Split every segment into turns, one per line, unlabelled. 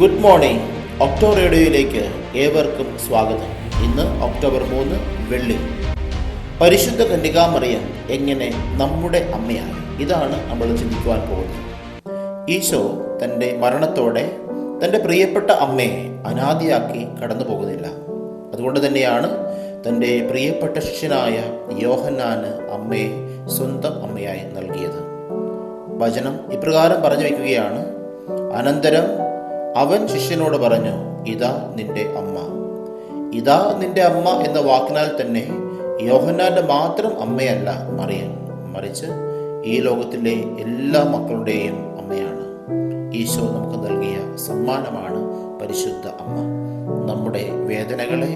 Good morning. October റേഡിയോയിലേക്ക് ഏവർക്കും സ്വാഗതം. ഇന്ന് ഒക്ടോബർ 3 വെള്ളി. പരിശുദ്ധ കന്യകാമറിയം എങ്ങനെ നമ്മുടെ അമ്മയായി? ഇതാണ് നമ്മൾ ചിന്തിക്കുവാൻ പോകുന്നത്. ഈശോ തൻ്റെ മരണത്തോടെ തൻ്റെ പ്രിയപ്പെട്ട അമ്മയെ അനാദിയാക്കി കടന്നു പോകുന്നില്ല. അതുകൊണ്ട് തന്നെയാണ് തൻ്റെ പ്രിയപ്പെട്ട ശിഷ്യനായ യോഹന്നാന് അമ്മയെ സ്വന്തം അമ്മയായി നൽകിയത്. വചനം ഇപ്രകാരം പറഞ്ഞു വയ്ക്കുകയാണ്: അനന്തരം അവൻ ശിഷ്യനോട് പറഞ്ഞു, ഇതാ നിന്റെ അമ്മ. ഇതാ നിന്റെ അമ്മ എന്ന വാക്കിനാൽ തന്നെ യോഹന്നാന്റെ മാത്രം അമ്മയല്ല മറിയം, മറിച്ച് ഈ ലോകത്തിലെ എല്ലാ മക്കളുടെയും അമ്മയാണ്. ഈശോ നമുക്ക് നൽകിയ സമ്മാനമാണ് പരിശുദ്ധ അമ്മ. നമ്മുടെ വേദനകളെ,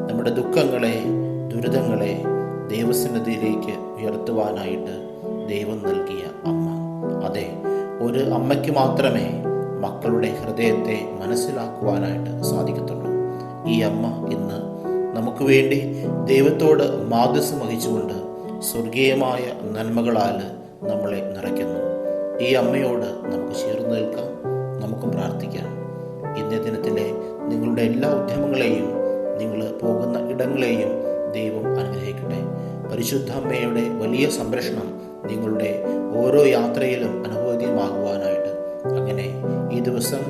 നമ്മുടെ ദുഃഖങ്ങളെ, ദുരിതങ്ങളെ ദൈവസന്നിധിയിലേക്ക് ഉയർത്തുവാനായിട്ട് ദൈവം നൽകിയ അമ്മ. അതെ, ഒരു അമ്മയ്ക്ക് മാത്രമേ മക്കളുടെ ഹൃദയത്തെ മനസ്സിലാക്കുവാനായിട്ട് സാധിക്കത്തുള്ളൂ. ഈ അമ്മ ഇന്ന് നമുക്ക് വേണ്ടി ദൈവത്തോട് മാധ്യസ്ഥം വഹിച്ചുകൊണ്ട് സ്വർഗീയമായ നന്മകളാൽ നമ്മളെ നിറയ്ക്കുന്നു. ഈ അമ്മയോട് നമുക്ക് ചേർന്ന് നിൽക്കാം, നമുക്ക് പ്രാർത്ഥിക്കാം. ഇന്നേ ദിനത്തിലെ നിങ്ങളുടെ എല്ലാ ഉദ്യമങ്ങളെയും, നിങ്ങൾ പോകുന്ന ഇടങ്ങളെയും ദൈവം അനുഗ്രഹിക്കട്ടെ. പരിശുദ്ധ അമ്മയുടെ വലിയ സംരക്ഷണം നിങ്ങളുടെ ഓരോ യാത്രയിലും അനുഭവമാകുവാനായിട്ട്, അങ്ങനെ ഈ ദിവസം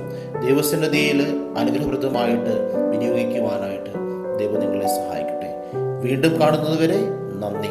ദൈവസന്നിധിയിൽ അനുഗ്രഹപ്രദമായിട്ട് വിനിയോഗിക്കുവാനായിട്ട് ദൈവം നിങ്ങളെ സഹായിക്കട്ടെ. വീണ്ടും കാണുന്നതുവരെ നന്ദി.